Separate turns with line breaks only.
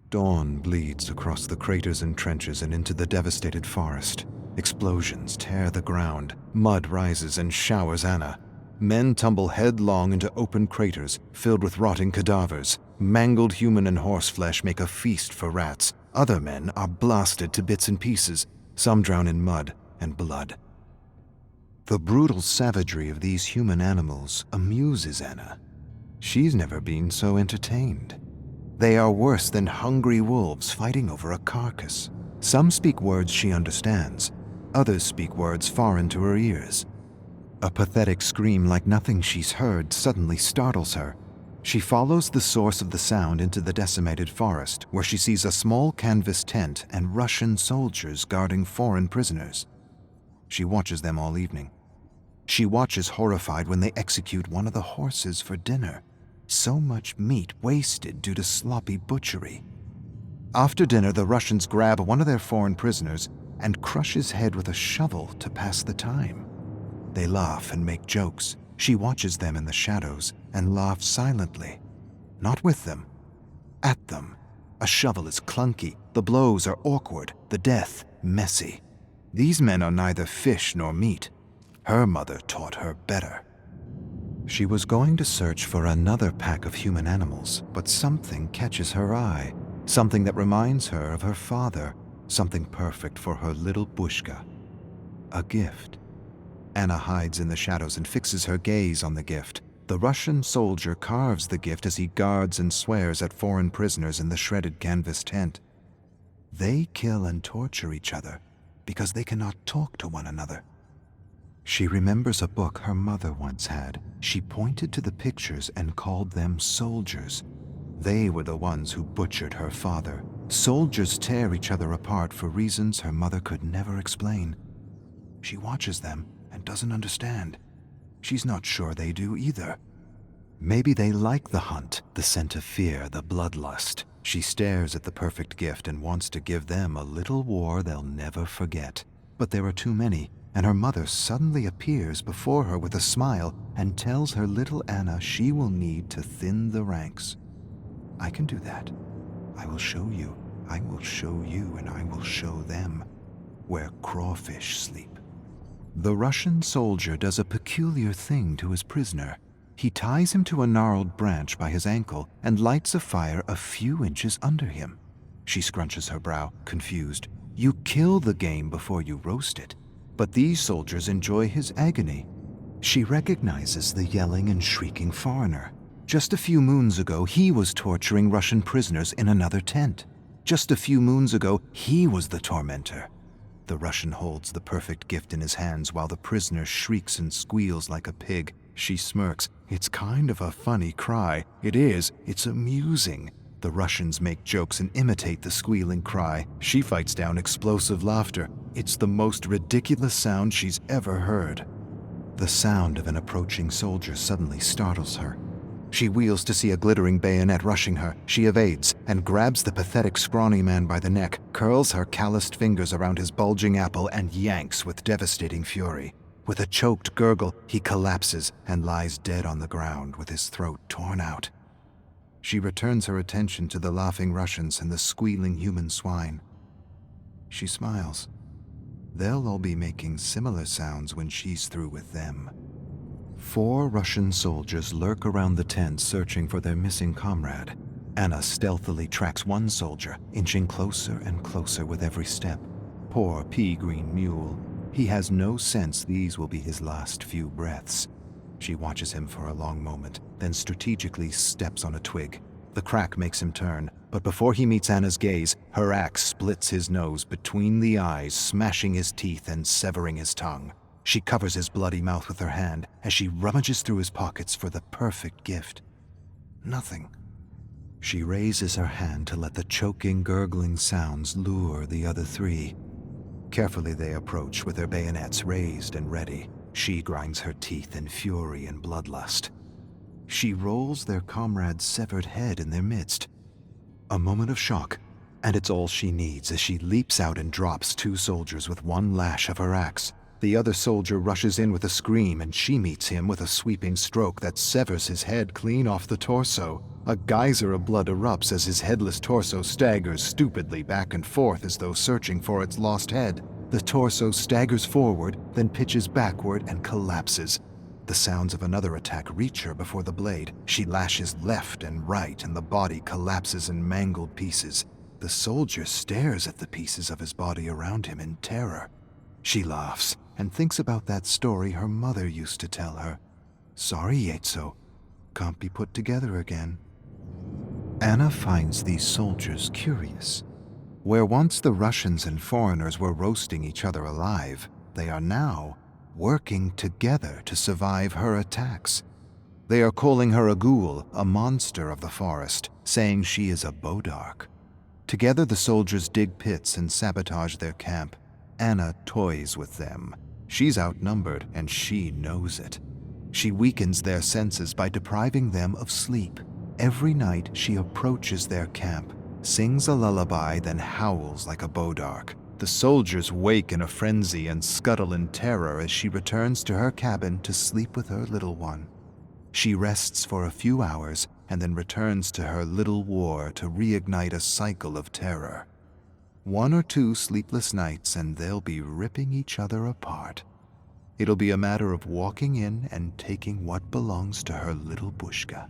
Dawn bleeds across the craters and trenches and into the devastated forest. Explosions tear the ground, mud rises and showers Anna. Men tumble headlong into open craters filled with rotting cadavers. Mangled human and horse flesh make a feast for rats. Other men are blasted to bits and pieces. Some drown in mud and blood. The brutal savagery of these human animals amuses Anna. She's never been so entertained. They are worse than hungry wolves fighting over a carcass. Some speak words she understands. Others speak words foreign to her ears. A pathetic scream like nothing she's heard suddenly startles her. She follows the source of the sound into the decimated forest, where she sees a small canvas tent and Russian soldiers guarding foreign prisoners. She watches them all evening. She watches horrified when they execute one of the horses for dinner. So much meat wasted due to sloppy butchery. After dinner, the Russians grab one of their foreign prisoners and crush his head with a shovel to pass the time. They laugh and make jokes. She watches them in the shadows and laughs silently. Not with them, at them. A shovel is clunky, the blows are awkward, the death messy. These men are neither fish nor meat. Her mother taught her better. She was going to search for another pack of human animals, but something catches her eye. Something that reminds her of her father. Something perfect for her little Bushka. A gift. Anna hides in the shadows and fixes her gaze on the gift. The Russian soldier carves the gift as he guards and swears at foreign prisoners in the shredded canvas tent. They kill and torture each other because they cannot talk to one another. She remembers a book her mother once had. She pointed to the pictures and called them soldiers. They were the ones who butchered her father. Soldiers tear each other apart for reasons her mother could never explain. She watches them and doesn't understand. She's not sure they do either. Maybe they like the hunt, the scent of fear, the bloodlust. She stares at the perfect gift and wants to give them a little war they'll never forget. But there are too many, and her mother suddenly appears before her with a smile and tells her little Anna she will need to thin the ranks. I can do that. I will show you. I will show you, and I will show them where crawfish sleep. The Russian soldier does a peculiar thing to his prisoner. He ties him to a gnarled branch by his ankle and lights a fire a few inches under him. She scrunches her brow, confused. You kill the game before you roast it. But these soldiers enjoy his agony. She recognizes the yelling and shrieking foreigner. Just a few moons ago, he was torturing Russian prisoners in another tent. Just a few moons ago, he was the tormentor. The Russian holds the perfect gift in his hands while the prisoner shrieks and squeals like a pig. She smirks. It's kind of a funny cry. It is. It's amusing. The Russians make jokes and imitate the squealing cry. She fights down explosive laughter. It's the most ridiculous sound she's ever heard. The sound of an approaching soldier suddenly startles her. She wheels to see a glittering bayonet rushing her. She evades and grabs the pathetic scrawny man by the neck, curls her calloused fingers around his bulging apple and yanks with devastating fury. With a choked gurgle, he collapses and lies dead on the ground with his throat torn out. She returns her attention to the laughing Russians and the squealing human swine. She smiles. They'll all be making similar sounds when she's through with them. 4 Russian soldiers lurk around the tent searching for their missing comrade. Anna stealthily tracks one soldier, inching closer and closer with every step. Poor pea-green mule. He has no sense these will be his last few breaths. She watches him for a long moment, then strategically steps on a twig. The crack makes him turn, but before he meets Anna's gaze, her axe splits his nose between the eyes, smashing his teeth and severing his tongue. She covers his bloody mouth with her hand as she rummages through his pockets for the perfect gift. Nothing. She raises her hand to let the choking, gurgling sounds lure the other 3. Carefully they approach with their bayonets raised and ready. She grinds her teeth in fury and bloodlust. She rolls their comrade's severed head in their midst. A moment of shock, and it's all she needs as she leaps out and drops 2 soldiers with one lash of her axe. The other soldier rushes in with a scream, and she meets him with a sweeping stroke that severs his head clean off the torso. A geyser of blood erupts as his headless torso staggers stupidly back and forth as though searching for its lost head. The torso staggers forward, then pitches backward and collapses. The sounds of another attack reach her before the blade. She lashes left and right, and the body collapses in mangled pieces. The soldier stares at the pieces of his body around him in terror. She laughs and thinks about that story her mother used to tell her. Sorry, Yetso. Can't be put together again. Anna finds these soldiers curious. Where once the Russians and foreigners were roasting each other alive, they are now working together to survive her attacks. They are calling her a ghoul, a monster of the forest, saying she is a Bodark. Together the soldiers dig pits and sabotage their camp. Anna toys with them. She's outnumbered, and she knows it. She weakens their senses by depriving them of sleep. Every night she approaches their camp, sings a lullaby, then howls like a Bodark. The soldiers wake in a frenzy and scuttle in terror as she returns to her cabin to sleep with her little one. She rests for a few hours and then returns to her little war to reignite a cycle of terror. 1 or 2 sleepless nights and they'll be ripping each other apart. It'll be a matter of walking in and taking what belongs to her little Bushka.